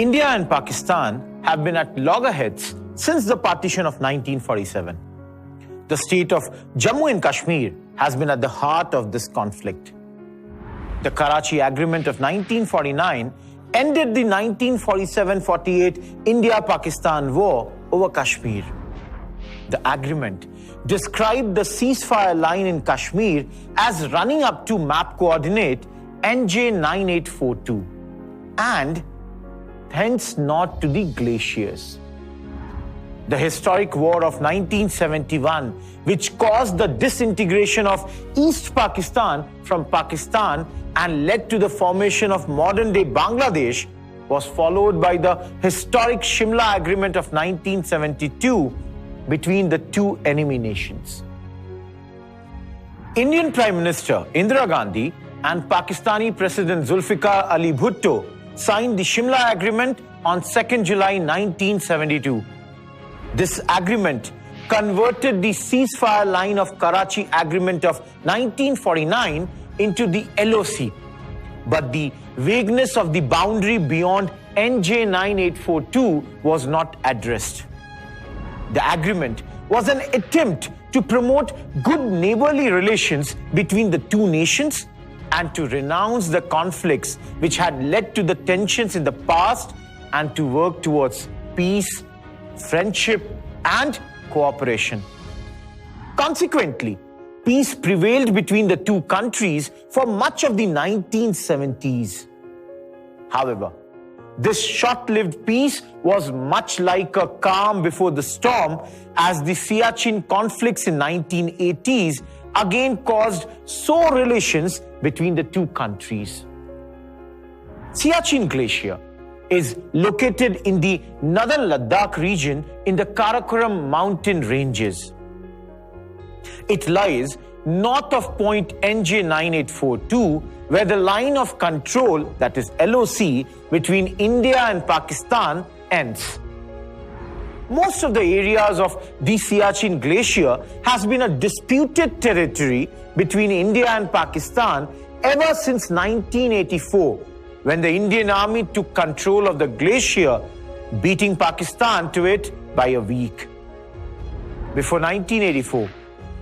India and Pakistan have been at loggerheads since the partition of 1947. The state of Jammu and Kashmir has been at the heart of this conflict. The Karachi Agreement of 1949 ended the 1947-48 India-Pakistan war over Kashmir. The agreement described the ceasefire line in Kashmir as running up to map coordinate NJ9842 and hence not to the glaciers. The historic war of 1971, which caused the disintegration of East Pakistan from Pakistan and led to the formation of modern-day Bangladesh, was followed by the historic Shimla Agreement of 1972 between the two enemy nations. Indian Prime Minister Indira Gandhi and Pakistani President Zulfikar Ali Bhutto signed the Shimla Agreement on 2nd July 1972. This agreement converted the ceasefire line of Karachi Agreement of 1949 into the LOC, but the vagueness of the boundary beyond NJ9842 was not addressed. The agreement was an attempt to promote good neighborly relations between the two nations and to renounce the conflicts which had led to the tensions in the past and to work towards peace, friendship, and cooperation. Consequently, peace prevailed between the two countries for much of the 1970s. However, this short-lived peace was much like a calm before the storm, as the Siachen conflicts in 1980s again caused sore relations between the two countries. Siachen Glacier is located in the northern Ladakh region in the Karakoram mountain ranges. It lies north of point NJ9842, where the line of control, that is LOC, between India and Pakistan ends. Most of the areas of the Siachen Glacier has been a disputed territory between India and Pakistan ever since 1984, when the Indian Army took control of the glacier, beating Pakistan to it by a week. Before 1984,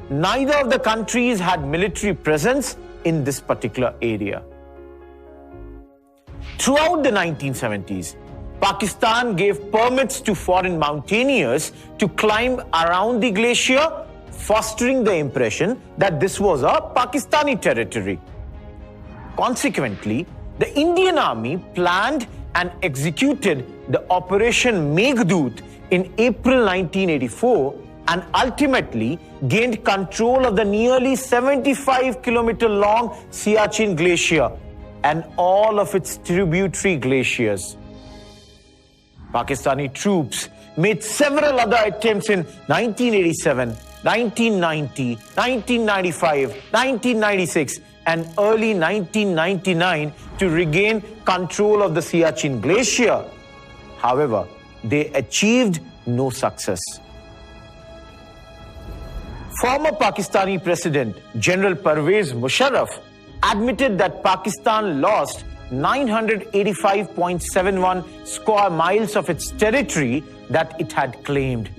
neither of the countries had military presence in this particular area. Throughout the 1970s, Pakistan gave permits to foreign mountaineers to climb around the glacier, fostering the impression that this was a Pakistani territory. Consequently, the Indian Army planned and executed the Operation Meghdoot in April 1984 and ultimately gained control of the nearly 75-kilometer long Siachen Glacier and all of its tributary glaciers. Pakistani troops made several other attempts in 1987, 1990, 1995, 1996, and early 1999 to regain control of the Siachen Glacier. However, they achieved no success. Former Pakistani President General Pervez Musharraf admitted that Pakistan lost 985.71 square miles of its territory that it had claimed.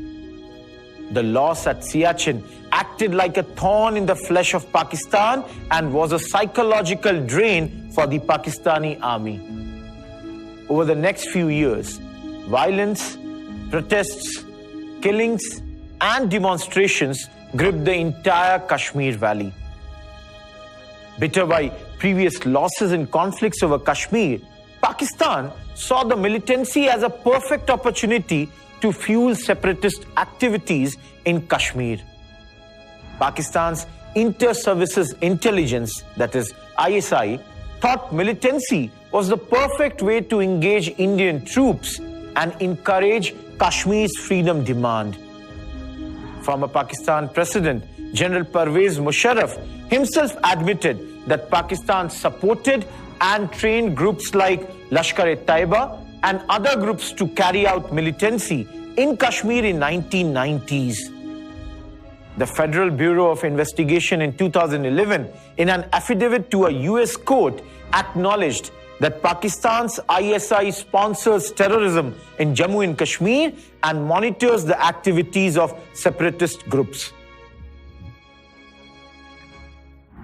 The loss at Siachen acted like a thorn in the flesh of Pakistan and was a psychological drain for the Pakistani army. Over the next few years, violence, protests, killings, and demonstrations gripped the entire Kashmir Valley. Bitter by previous losses in conflicts over Kashmir, Pakistan saw the militancy as a perfect opportunity to fuel separatist activities in Kashmir. Pakistan's Inter-Services Intelligence, that is ISI, thought militancy was the perfect way to engage Indian troops and encourage Kashmir's freedom demand. Former Pakistan President General Pervez Musharraf himself admitted that Pakistan supported and trained groups like Lashkar-e-Taiba and other groups to carry out militancy in Kashmir in 1990s. The Federal Bureau of Investigation in 2011, in an affidavit to a US court, acknowledged that Pakistan's ISI sponsors terrorism in Jammu and Kashmir and monitors the activities of separatist groups.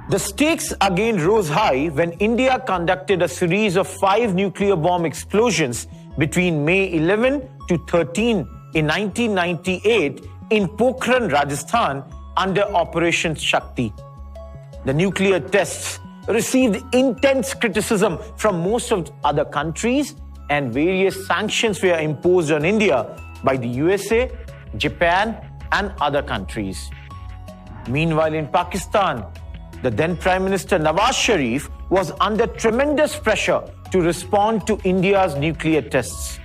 The stakes again rose high when India conducted a series of 5 nuclear bomb explosions between May 11 to 13 in 1998 in Pokhran, Rajasthan under Operation Shakti. The nuclear tests received intense criticism from most of other countries, and various sanctions were imposed on India by the USA, Japan, and other countries. Meanwhile, in Pakistan, the then Prime Minister Nawaz Sharif was under tremendous pressure to respond to India's nuclear tests.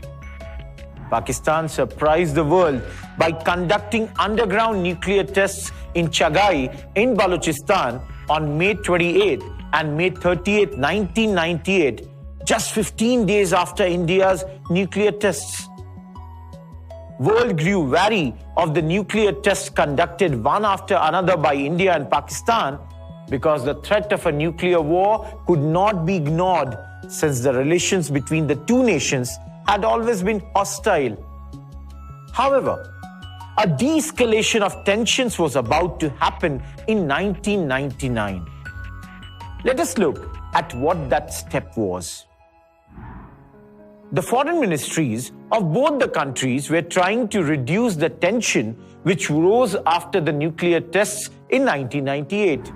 Pakistan surprised the world by conducting underground nuclear tests in Chagai in Balochistan on May 28 and May 30, 1998, just 15 days after India's nuclear tests. World grew wary of the nuclear tests conducted one after another by India and Pakistan because the threat of a nuclear war could not be ignored since the relations between the two nations had always been hostile. However, a de-escalation of tensions was about to happen in 1999. Let us look at what that step was. The foreign ministries of both the countries were trying to reduce the tension which rose after the nuclear tests in 1998.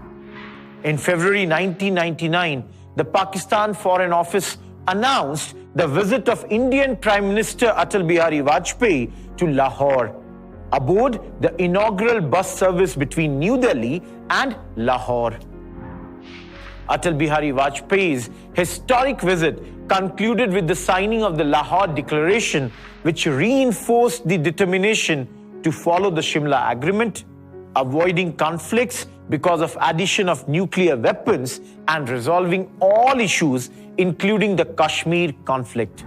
In February 1999, the Pakistan Foreign Office announced the visit of Indian Prime Minister Atal Bihari Vajpayee to Lahore, aboard the inaugural bus service between New Delhi and Lahore. Atal Bihari Vajpayee's historic visit concluded with the signing of the Lahore Declaration, which reinforced the determination to follow the Shimla Agreement, avoiding conflicts because of addition of nuclear weapons and resolving all issues, including the Kashmir conflict.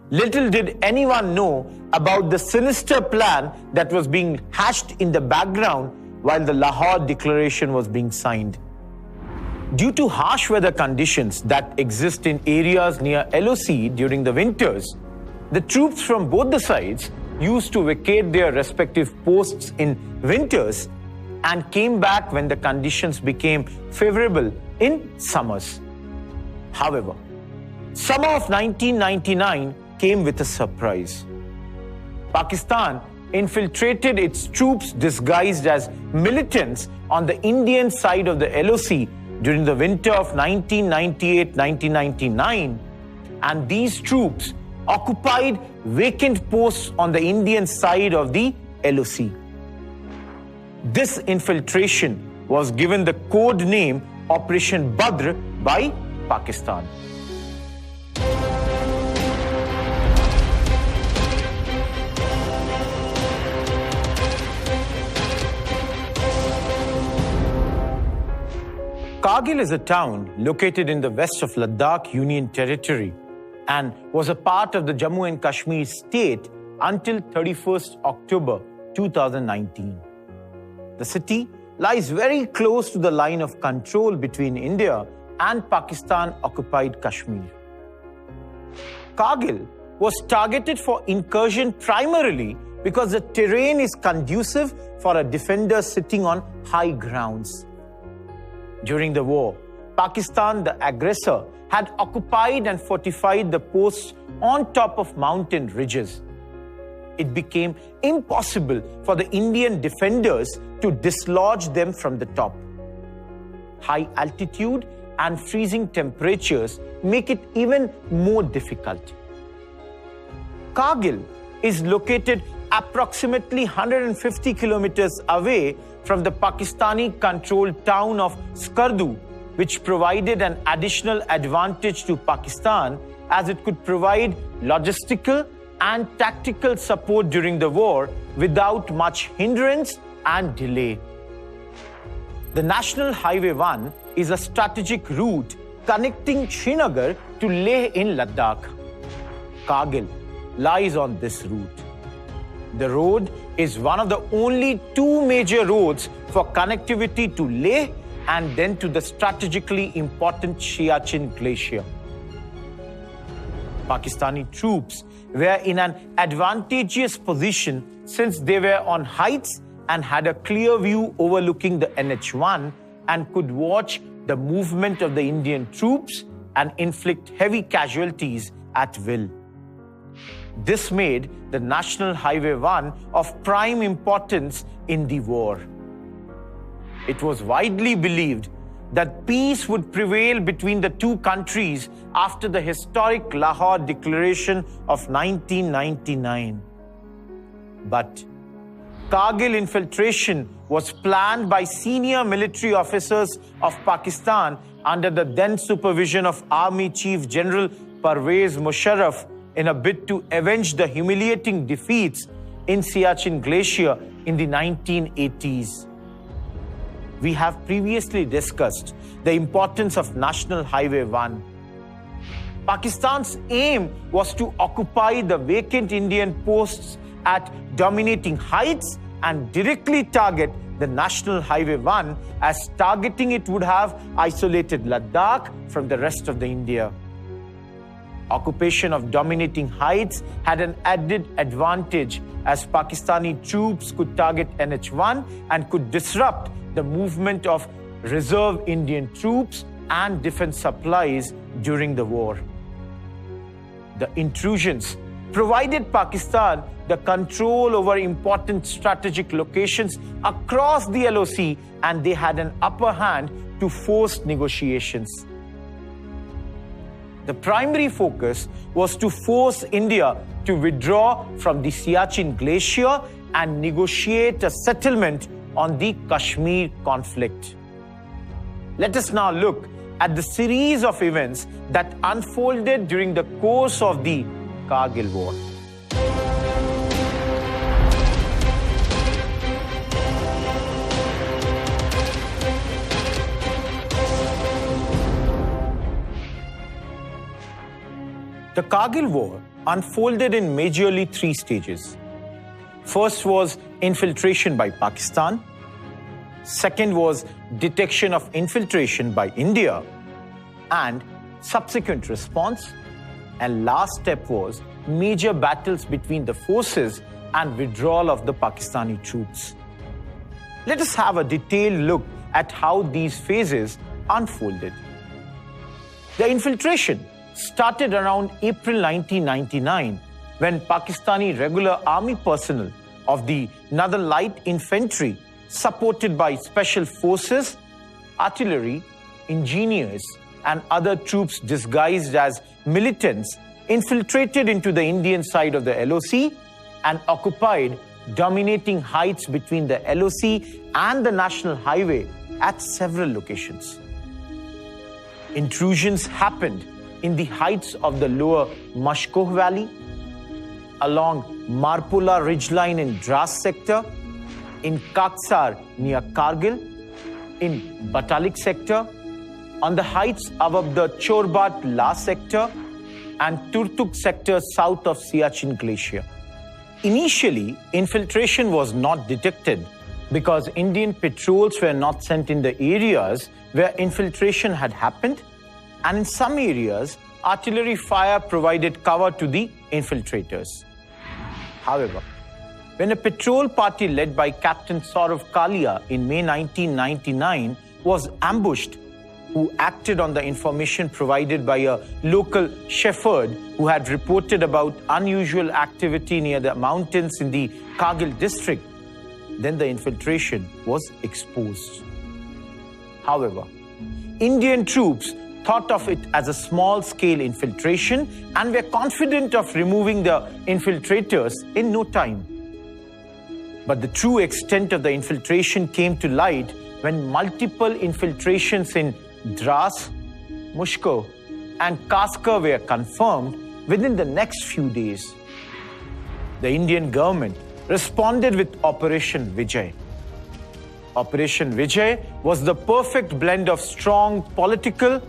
Little did anyone know about the sinister plan that was being hatched in the background while the Lahore Declaration was being signed. Due to harsh weather conditions that exist in areas near LOC during the winters, the troops from both the sides used to vacate their respective posts in winters and came back when the conditions became favorable in summers. However, summer of 1999 came with a surprise. Pakistan infiltrated its troops disguised as militants on the Indian side of the LOC during the winter of 1998-1999, and these troops occupied vacant posts on the Indian side of the LOC. This infiltration was given the code name Operation Badr by Pakistan. Kargil is a town located in the west of Ladakh Union Territory and was a part of the Jammu and Kashmir state until 31st October 2019. The city lies very close to the line of control between India and Pakistan-occupied Kashmir. Kargil was targeted for incursion primarily because the terrain is conducive for a defender sitting on high grounds. During the war, Pakistan, the aggressor, had occupied and fortified the posts on top of mountain ridges. It became impossible for the Indian defenders to dislodge them from the top. High altitude and freezing temperatures make it even more difficult. Kargil is located approximately 150 kilometers away from the Pakistani-controlled town of Skardu, which provided an additional advantage to Pakistan as it could provide logistical and tactical support during the war without much hindrance and delay. The National Highway 1 is a strategic route connecting Srinagar to Leh in Ladakh. Kargil lies on this route. The road is one of the only two major roads for connectivity to Leh and then to the strategically important Siachen Glacier. Pakistani troops were in an advantageous position since they were on heights and had a clear view overlooking the NH1 and could watch the movement of the Indian troops and inflict heavy casualties at will. This made the National Highway 1 of prime importance in the war. It was widely believed that peace would prevail between the two countries after the historic Lahore Declaration of 1999. But Kargil infiltration was planned by senior military officers of Pakistan under the then supervision of Army Chief General Pervez Musharraf in a bid to avenge the humiliating defeats in Siachen Glacier in the 1980s. We have previously discussed the importance of National Highway 1. Pakistan's aim was to occupy the vacant Indian posts at dominating heights and directly target the National Highway 1, as targeting it would have isolated Ladakh from the rest of the India. Occupation of dominating heights had an added advantage, as Pakistani troops could target NH1 and could disrupt the movement of reserve Indian troops and defense supplies during the war. The intrusions provided Pakistan the control over important strategic locations across the LOC, and they had an upper hand to force negotiations. The primary focus was to force India to withdraw from the Siachen Glacier and negotiate a settlement on the Kashmir conflict. Let us now look at the series of events that unfolded during the course of the Kargil War. The Kargil War unfolded in majorly three stages. First was infiltration by Pakistan. Second was detection of infiltration by India and subsequent response. And last step was major battles between the forces and withdrawal of the Pakistani troops. Let us have a detailed look at how these phases unfolded. The infiltration started around April 1999, when Pakistani regular army personnel of the Northern Light Infantry, supported by special forces, artillery, engineers, and other troops disguised as militants, infiltrated into the Indian side of the LOC and occupied dominating heights between the LOC and the National Highway at several locations. Intrusions happened in the heights of the lower Mashkoh Valley, along Marpula ridgeline in Dras sector, in Kaksar near Kargil, in Batalik sector, on the heights above the Chorbat La sector, and Turtuk sector south of Siachen Glacier. Initially, infiltration was not detected because Indian patrols were not sent in the areas where infiltration had happened, and in some areas, artillery fire provided cover to the infiltrators. However, when a patrol party led by Captain Saurav Kalia in May 1999 was ambushed, who acted on the information provided by a local shepherd who had reported about unusual activity near the mountains in the Kargil district, then the infiltration was exposed. However, Indian troops thought of it as a small-scale infiltration and were confident of removing the infiltrators in no time. But the true extent of the infiltration came to light when multiple infiltrations in Dras, Mushko, and Kaskar were confirmed within the next few days. The Indian government responded with Operation Vijay. Operation Vijay was the perfect blend of strong political,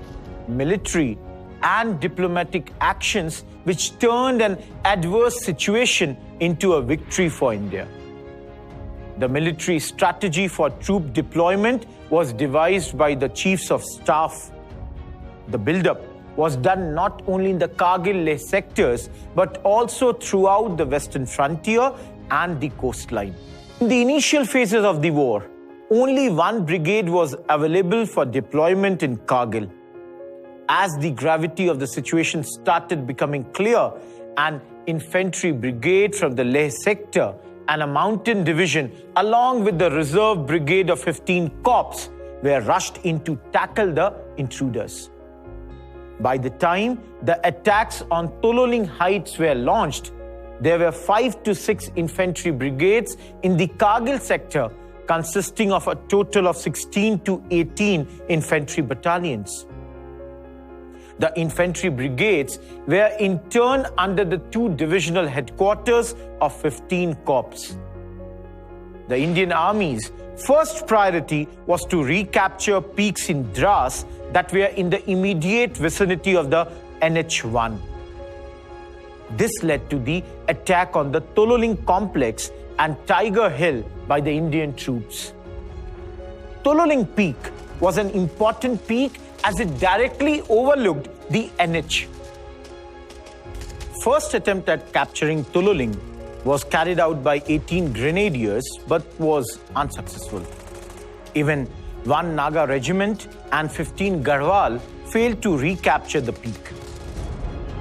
military, and diplomatic actions which turned an adverse situation into a victory for India. The military strategy for troop deployment was devised by the chiefs of staff. The build-up was done not only in the Kargil sectors, but also throughout the western frontier and the coastline. In the initial phases of the war, only one brigade was available for deployment in Kargil. As the gravity of the situation started becoming clear, an infantry brigade from the Leh sector and a mountain division, along with the reserve brigade of 15 corps, were rushed in to tackle the intruders. By the time the attacks on Tololing Heights were launched, there were 5 to 6 infantry brigades in the Kargil sector, consisting of a total of 16 to 18 infantry battalions. The infantry brigades were in turn under the 2 divisional headquarters of 15 corps. The Indian Army's first priority was to recapture peaks in Dras that were in the immediate vicinity of the NH1. This led to the attack on the Tololing complex and Tiger Hill by the Indian troops. Tololing Peak was an important peak as it directly overlooked the NH. First attempt at capturing Tololing was carried out by 18 grenadiers but was unsuccessful. Even 1 Naga regiment and 15 Garhwal failed to recapture the peak.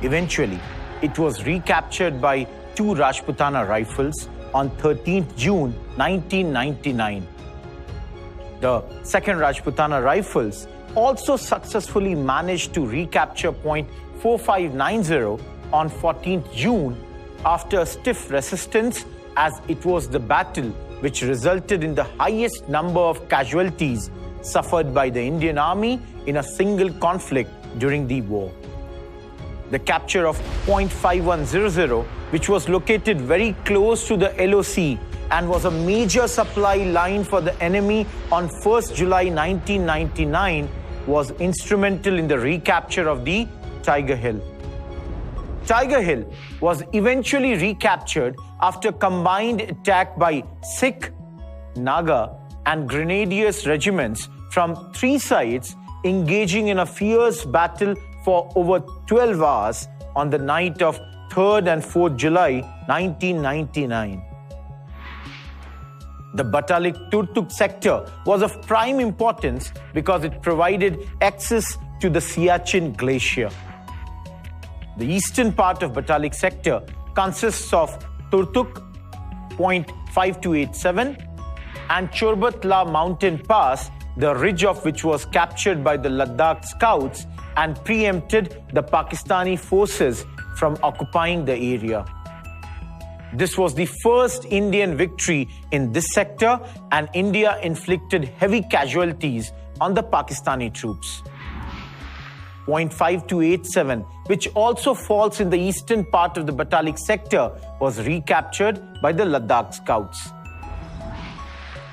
Eventually, it was recaptured by 2 Rajputana rifles on 13th June 1999. The 2nd Rajputana rifles also successfully managed to recapture point 4590 on 14th June after stiff resistance, as it was the battle which resulted in the highest number of casualties suffered by the Indian Army in a single conflict during the war. The capture of point 5100, which was located very close to the LOC and was a major supply line for the enemy on 1st July 1999, was instrumental in the recapture of the Tiger Hill. Tiger Hill was eventually recaptured after combined attack by Sikh, Naga and Grenadiers regiments from 3 sides, engaging in a fierce battle for over 12 hours on the night of 3rd and 4th July 1999. The Batalik Turtuk sector was of prime importance because it provided access to the Siachen Glacier. The eastern part of Batalik sector consists of Turtuk, point 5287, and Chorbatla mountain pass, the ridge of which was captured by the Ladakh scouts and preempted the Pakistani forces from occupying the area. This was the first Indian victory in this sector, and India inflicted heavy casualties on the Pakistani troops. Point 5287, which also falls in the eastern part of the Batalik sector, was recaptured by the Ladakh scouts.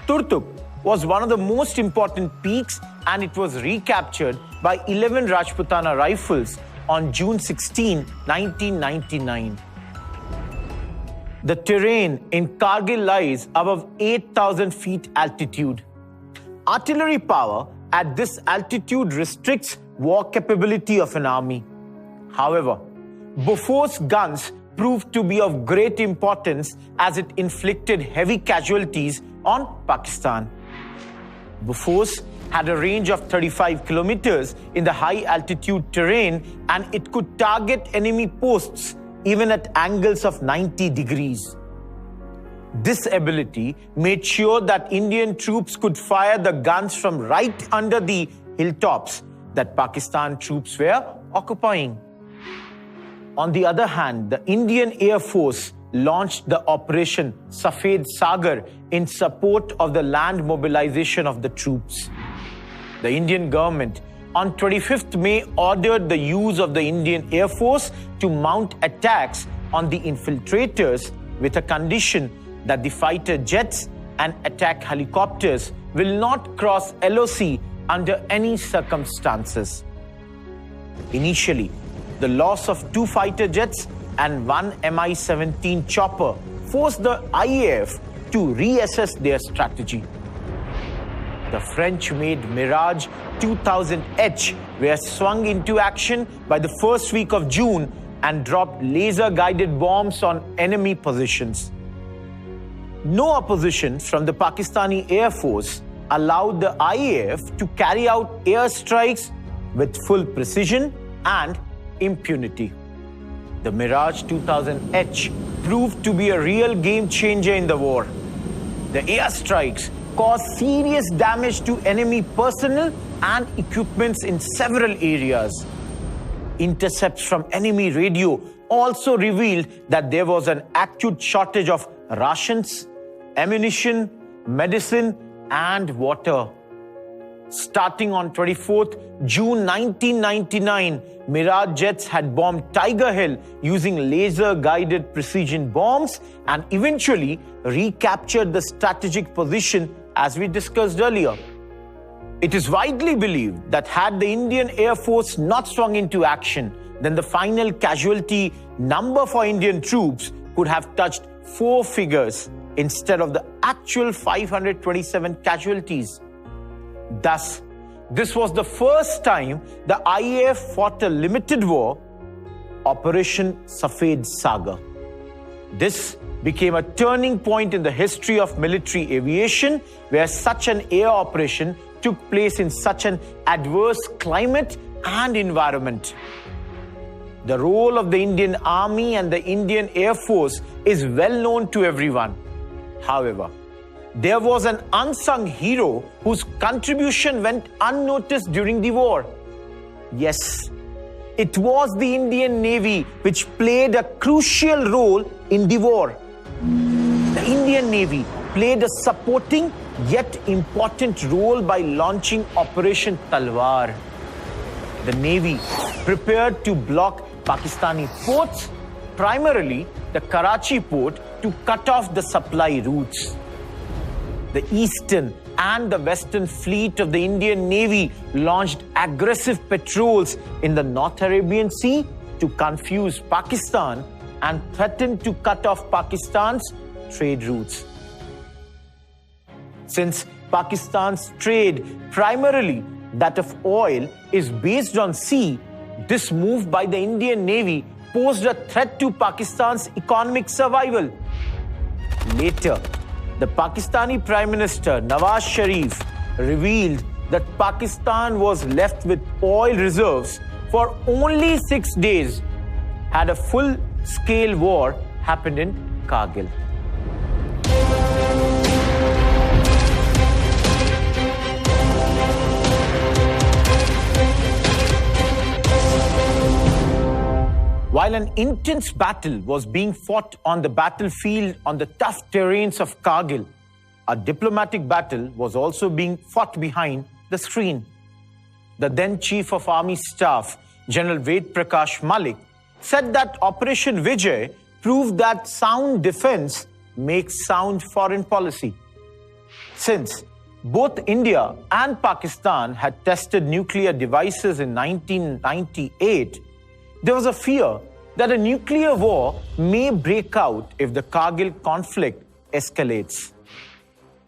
Turtuk was one of the most important peaks, and it was recaptured by 11 Rajputana rifles on June 16, 1999. The terrain in Kargil lies above 8,000 feet altitude. Artillery power at this altitude restricts war capability of an army. However, Bofor's guns proved to be of great importance as it inflicted heavy casualties on Pakistan. Bofors had a range of 35 kilometers in the high altitude terrain, and it could target enemy posts even at angles of 90 degrees. This ability made sure that Indian troops could fire the guns from right under the hilltops that Pakistan troops were occupying. On the other hand, the Indian Air Force launched the Operation Safed Sagar in support of the land mobilization of the troops. The Indian government on 25th May ordered the use of the Indian Air Force to mount attacks on the infiltrators with a condition that the fighter jets and attack helicopters will not cross LOC under any circumstances. Initially, the loss of 2 fighter jets and 1 Mi-17 chopper forced the IAF to reassess their strategy. The French-made Mirage 2000H were swung into action by the first week of June and dropped laser-guided bombs on enemy positions. No opposition from the Pakistani Air Force allowed the IAF to carry out airstrikes with full precision and impunity. The Mirage 2000H proved to be a real game-changer in the war. The airstrikes caused serious damage to enemy personnel and equipments in several areas. Intercepts from enemy radio also revealed that there was an acute shortage of rations, ammunition, medicine, and water. Starting on 24th June 1999, Mirage jets had bombed Tiger Hill using laser-guided precision bombs and eventually recaptured the strategic position as we discussed earlier. It is widely believed that had the Indian Air Force not swung into action, then the final casualty number for Indian troops could have touched 4 figures instead of the actual 527 casualties. Thus, this was the first time the IAF fought a limited war, Operation Safed Sagar. This became a turning point in the history of military aviation, where such an air operation took place in such an adverse climate and environment. The role of the Indian Army and the Indian Air Force is well known to everyone. However, there was an unsung hero whose contribution went unnoticed during the war. Yes, it was the Indian Navy which played a crucial role in the war. The Indian Navy played a supporting yet important role by launching Operation Talwar. The Navy prepared to block Pakistani ports, primarily the Karachi port, to cut off the supply routes. The Eastern and the Western Fleet of the Indian Navy launched aggressive patrols in the North Arabian Sea to confuse Pakistan and threatened to cut off Pakistan's trade routes. Since Pakistan's trade, primarily that of oil, is based on sea, this move by the Indian Navy posed a threat to Pakistan's economic survival. Later, the Pakistani Prime Minister Nawaz Sharif revealed that Pakistan was left with oil reserves for only 6 days had a full-scale war happened in Kargil. While an intense battle was being fought on the battlefield on the tough terrains of Kargil, a diplomatic battle was also being fought behind the screen. The then Chief of Army Staff, General Ved Prakash Malik, said that Operation Vijay proved that sound defense makes sound foreign policy. Since both India and Pakistan had tested nuclear devices in 1998, there was a fear that a nuclear war may break out if the Kargil conflict escalates.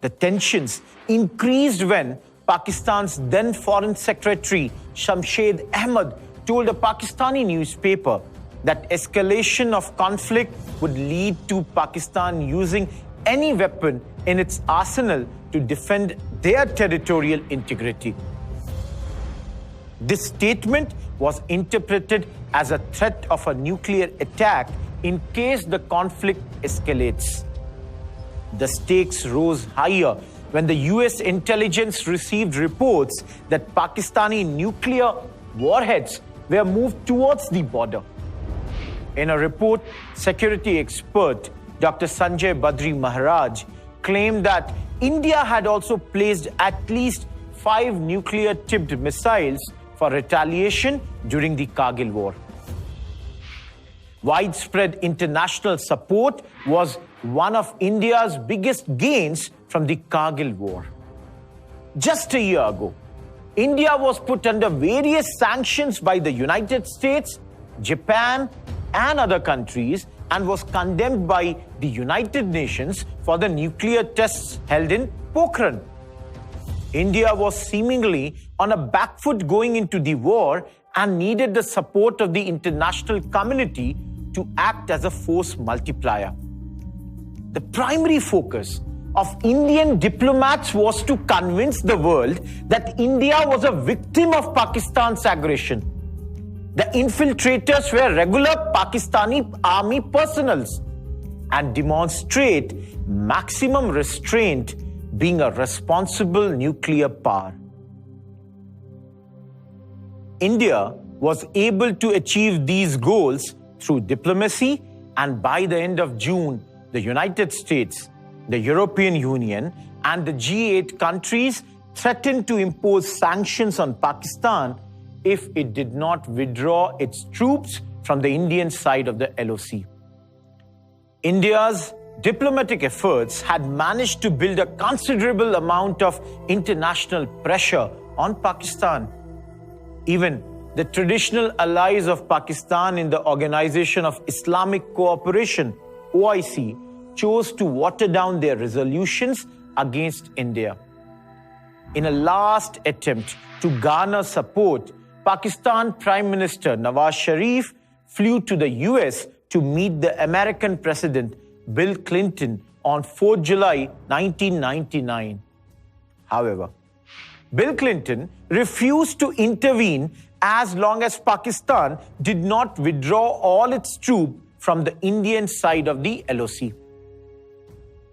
The tensions increased when Pakistan's then Foreign Secretary Shamshed Ahmad told a Pakistani newspaper that escalation of conflict would lead to Pakistan using any weapon in its arsenal to defend their territorial integrity. This statement was interpreted as a threat of a nuclear attack in case the conflict escalates. The stakes rose higher when the US intelligence received reports that Pakistani nuclear warheads were moved towards the border. In a report, security expert Dr. Sanjay Badri Maharaj claimed that India had also placed at least 5 nuclear-tipped missiles for retaliation during the Kargil War. Widespread international support was one of India's biggest gains from the Kargil War. Just a year ago, India was put under various sanctions by the United States, Japan, and other countries and was condemned by the United Nations for the nuclear tests held in Pokhran. India was seemingly on a back foot going into the war and needed the support of the international community to act as a force multiplier. The primary focus of Indian diplomats was to convince the world that India was a victim of Pakistan's aggression. The infiltrators were regular Pakistani army personnels and demonstrate maximum restraint, being a responsible nuclear power. India was able to achieve these goals through diplomacy, and by the end of June, the United States, the European Union, and the G8 countries threatened to impose sanctions on Pakistan if it did not withdraw its troops from the Indian side of the LOC. India's diplomatic efforts had managed to build a considerable amount of international pressure on Pakistan. Even the traditional allies of Pakistan in the Organization of Islamic Cooperation, OIC, chose to water down their resolutions against India. In a last attempt to garner support, Pakistan Prime Minister Nawaz Sharif flew to the US to meet the American President Bill Clinton on 4 July 1999. However, Bill Clinton refused to intervene as long as Pakistan did not withdraw all its troops from the Indian side of the LOC.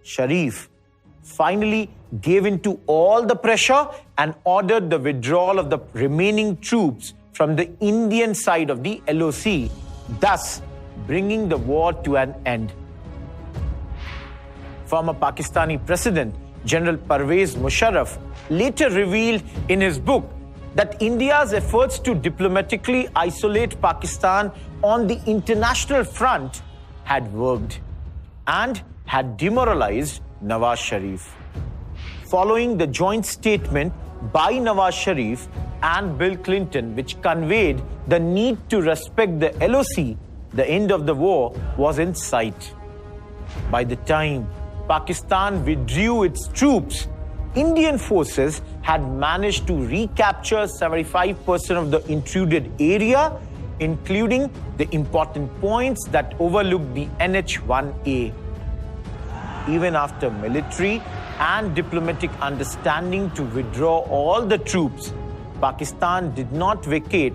Sharif finally gave in to all the pressure and ordered the withdrawal of the remaining troops from the Indian side of the LOC, thus bringing the war to an end. Former Pakistani President General Pervez Musharraf later revealed in his book that India's efforts to diplomatically isolate Pakistan on the international front had worked and had demoralized Nawaz Sharif. Following the joint statement by Nawaz Sharif and Bill Clinton, which conveyed the need to respect the LOC, the end of the war was in sight. By the time Pakistan withdrew its troops, Indian forces had managed to recapture 75% of the intruded area, including the important points that overlooked the NH-1A. Even after military and diplomatic understanding to withdraw all the troops, Pakistan did not vacate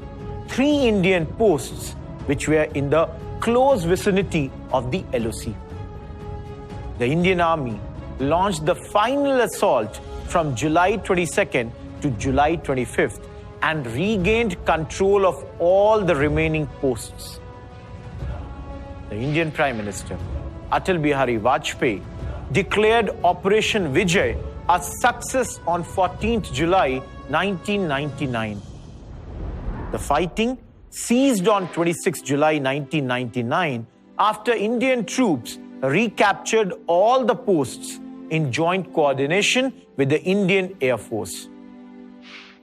3 Indian posts which were in the close vicinity of the LOC. The Indian Army launched the final assault from July 22nd to July 25th and regained control of all the remaining posts. The Indian Prime Minister, Atal Bihari Vajpayee, declared Operation Vijay a success on 14th July 1999. The fighting ceased on 26 July 1999 after Indian troops recaptured all the posts in joint coordination with the Indian Air Force.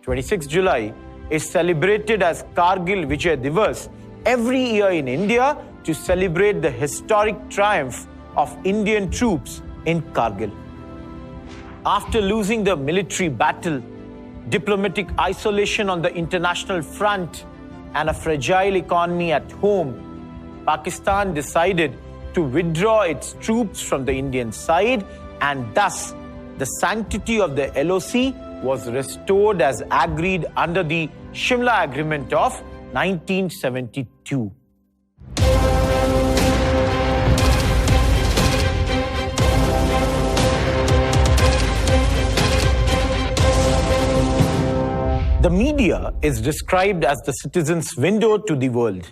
26 July is celebrated as Kargil Vijay Diwas every year in India to celebrate the historic triumph of Indian troops in Kargil. After losing the military battle, diplomatic isolation on the international front, and a fragile economy at home, Pakistan decided to withdraw its troops from the Indian side, and thus the sanctity of the LOC was restored as agreed under the Shimla Agreement of 1972. The media is described as the citizens' window to the world,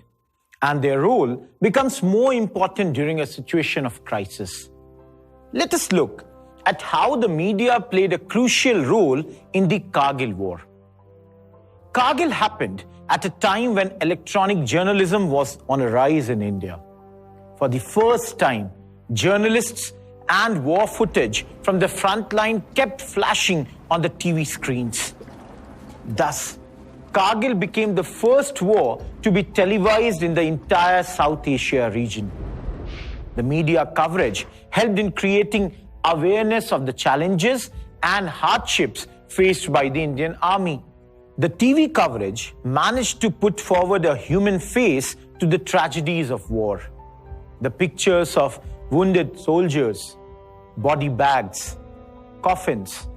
and their role becomes more important during a situation of crisis. Let us look at how the media played a crucial role in the Kargil War. Kargil happened at a time when electronic journalism was on a rise in India. For the first time, journalists and war footage from the front line kept flashing on the TV screens. Thus, Kargil became the first war to be televised in the entire South Asia region. The media coverage helped in creating awareness of the challenges and hardships faced by the Indian Army. The TV coverage managed to put forward a human face to the tragedies of war. The pictures of wounded soldiers, body bags, coffins,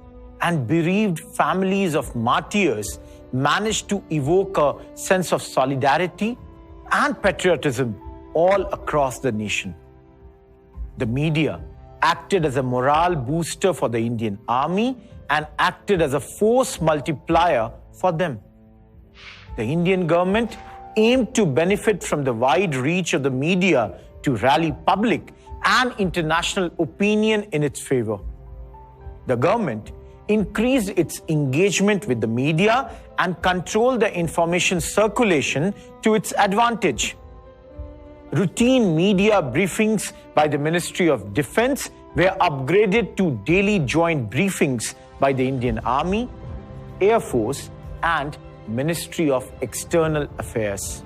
and bereaved families of martyrs managed to evoke a sense of solidarity and patriotism all across the nation. The media acted as a morale booster for the Indian Army and acted as a force multiplier for them. The Indian government aimed to benefit from the wide reach of the media to rally public and international opinion in its favor. The government increased its engagement with the media and controlled the information circulation to its advantage. Routine media briefings by the Ministry of Defense were upgraded to daily joint briefings by the Indian Army, Air Force, and Ministry of External Affairs.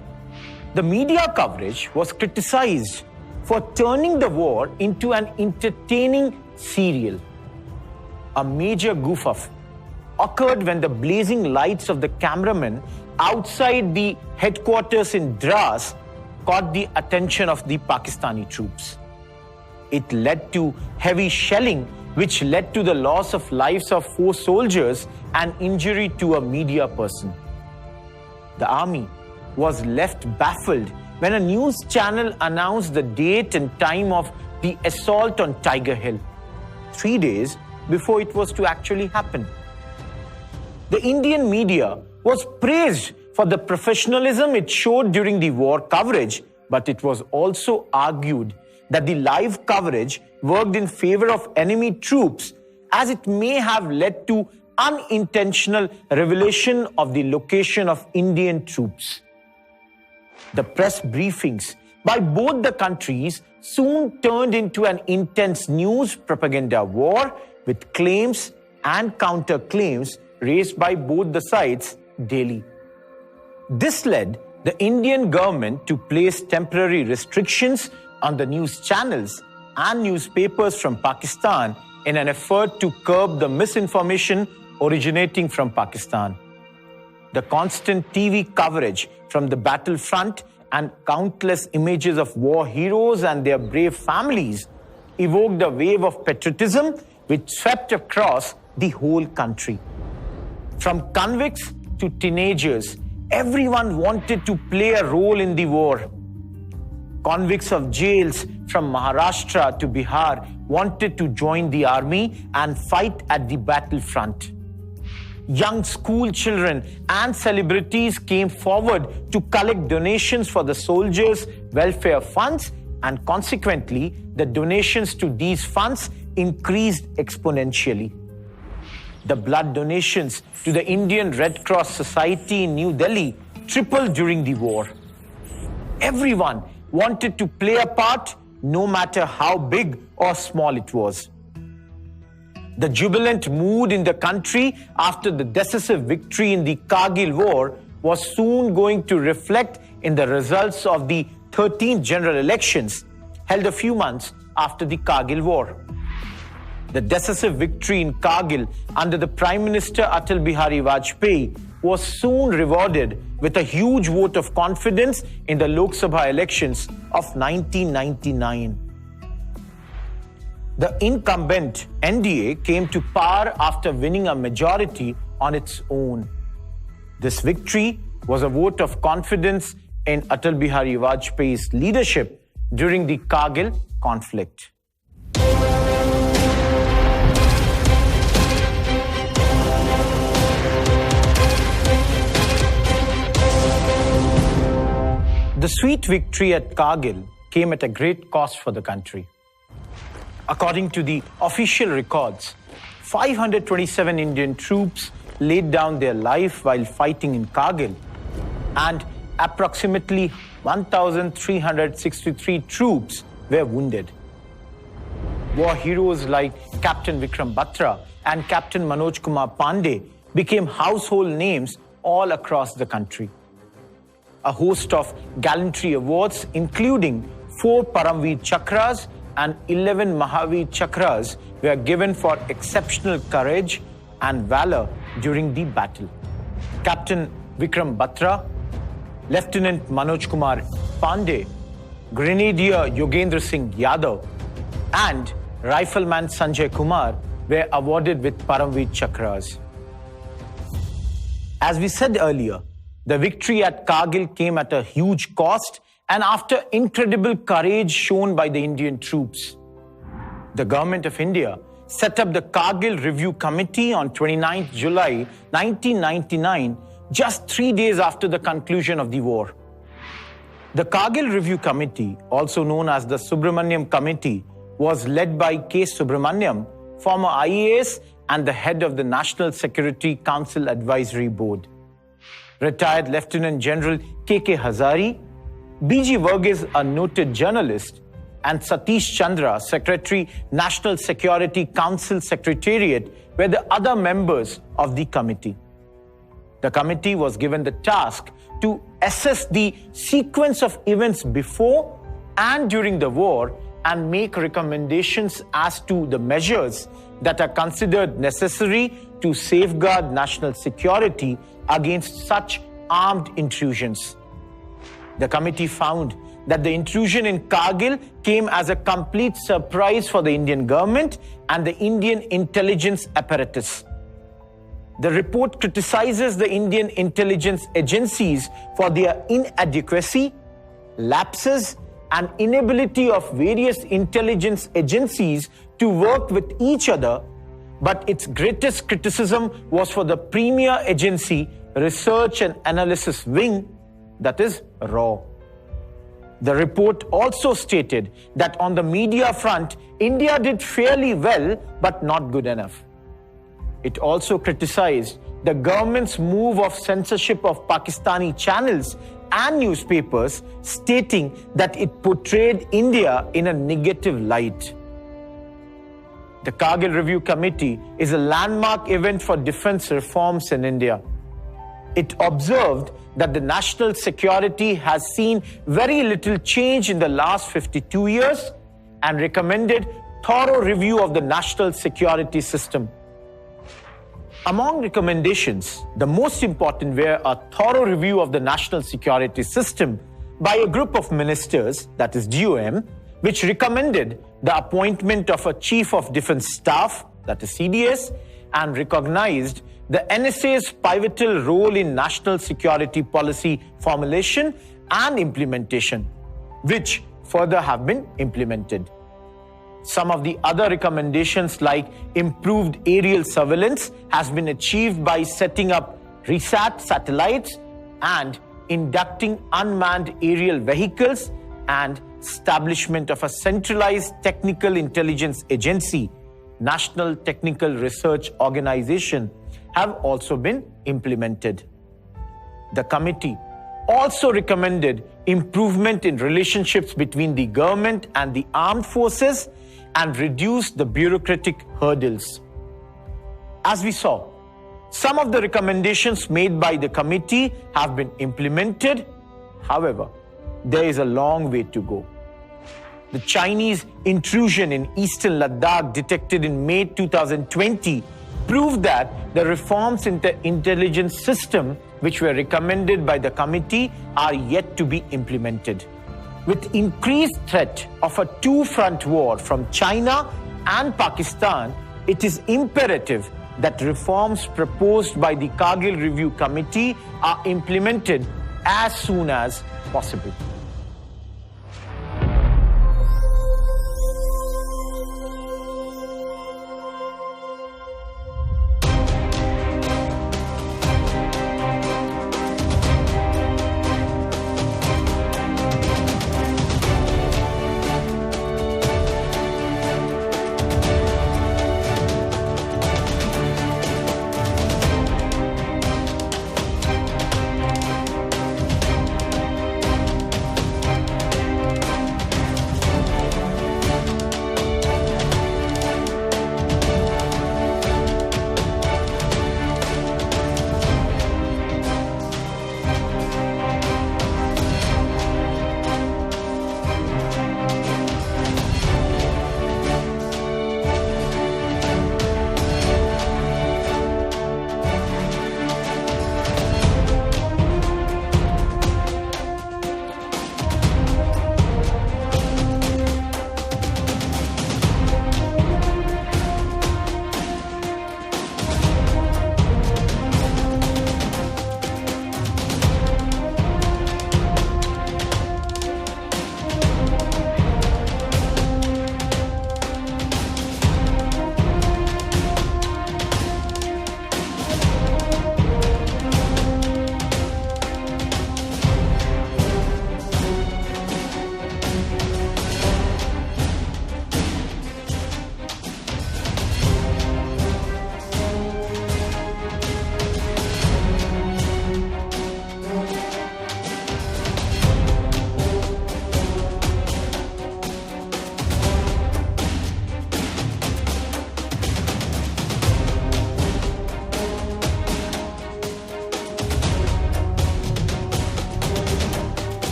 The media coverage was criticized for turning the war into an entertaining serial. A major goof-off occurred when the blazing lights of the cameraman outside the headquarters in Dras caught the attention of the Pakistani troops. It led to heavy shelling, which led to the loss of lives of 4 soldiers and injury to a media person. The army was left baffled when a news channel announced the date and time of the assault on Tiger Hill, 3 days before it was to actually happen. The Indian media was praised for the professionalism it showed during the war coverage, but it was also argued that the live coverage worked in favor of enemy troops, as it may have led to unintentional revelation of the location of Indian troops. The press briefings by both the countries soon turned into an intense news propaganda war with claims and counterclaims raised by both the sides daily. This led the Indian government to place temporary restrictions on the news channels and newspapers from Pakistan in an effort to curb the misinformation originating from Pakistan. The constant TV coverage from the battlefront and countless images of war heroes and their brave families evoked a wave of patriotism which swept across the whole country. From convicts to teenagers, everyone wanted to play a role in the war. Convicts of jails from Maharashtra to Bihar wanted to join the army and fight at the battlefront. Young school children and celebrities came forward to collect donations for the soldiers' welfare funds, and consequently, the donations to these funds increased exponentially. The blood donations to the Indian Red Cross Society in New Delhi tripled during the war. Everyone wanted to play a part, no matter how big or small it was. The jubilant mood in the country after the decisive victory in the Kargil War was soon going to reflect in the results of the 13th general elections held a few months after the Kargil War. The decisive victory in Kargil under the Prime Minister Atal Bihari Vajpayee was soon rewarded with a huge vote of confidence in the Lok Sabha elections of 1999. The incumbent NDA came to power after winning a majority on its own. This victory was a vote of confidence in Atal Bihari Vajpayee's leadership during the Kargil conflict. The sweet victory at Kargil came at a great cost for the country. According to the official records, 527 Indian troops laid down their life while fighting in Kargil, and approximately 1,363 troops were wounded. War heroes like Captain Vikram Batra and Captain Manoj Kumar Pandey became household names all across the country. A host of gallantry awards, including 4 Paramveer Chakras and 11 Mahavir Chakras, were given for exceptional courage, and valor during the battle. Captain Vikram Batra, Lieutenant Manoj Kumar Pandey, Grenadier Yogendra Singh Yadav, and Rifleman Sanjay Kumar were awarded with Paramveer Chakras. As we said earlier, the victory at Kargil came at a huge cost and after incredible courage shown by the Indian troops. The Government of India set up the Kargil Review Committee on 29 July 1999, just 3 days after the conclusion of the war. The Kargil Review Committee, also known as the Subramaniam Committee, was led by K. Subramaniam, former IAS and the head of the National Security Council Advisory Board. Retired Lieutenant General K.K. Hazari, B.G. Verghese, a noted journalist, and Satish Chandra, Secretary, National Security Council Secretariat, were the other members of the committee. The committee was given the task to assess the sequence of events before and during the war and make recommendations as to the measures that are considered necessary to safeguard national security against such armed intrusions. The committee found that the intrusion in Kargil came as a complete surprise for the Indian government and the Indian intelligence apparatus. The report criticizes the Indian intelligence agencies for their inadequacy, lapses, and inability of various intelligence agencies to work with each other, but its greatest criticism was for the premier agency, Research and Analysis Wing, that is RAW. The report also stated that on the media front, India did fairly well, but not good enough. It also criticized the government's move of censorship of Pakistani channels and newspapers, stating that it portrayed India in a negative light. The Kargil Review Committee is a landmark event for defense reforms in India. It observed that the national security has seen very little change in the last 52 years and recommended thorough review of the national security system. Among recommendations, the most important were a thorough review of the national security system by a group of ministers, that is GOM, which recommended the appointment of a Chief of Defence Staff, that is CDS, and recognized the NSA's pivotal role in national security policy formulation and implementation, which further have been implemented. Some of the other recommendations like improved aerial surveillance has been achieved by setting up RESAT satellites and inducting unmanned aerial vehicles and establishment of a centralized technical intelligence agency, National Technical Research Organization, have also been implemented. The committee also recommended improvement in relationships between the government and the armed forces and reduced the bureaucratic hurdles. As we saw, some of the recommendations made by the committee have been implemented. However, there is a long way to go. The Chinese intrusion in eastern Ladakh detected in May 2020 proved that the reforms in the intelligence system which were recommended by the committee are yet to be implemented. With increased threat of a two-front war from China and Pakistan, it is imperative that reforms proposed by the Kargil Review Committee are implemented as soon as possible.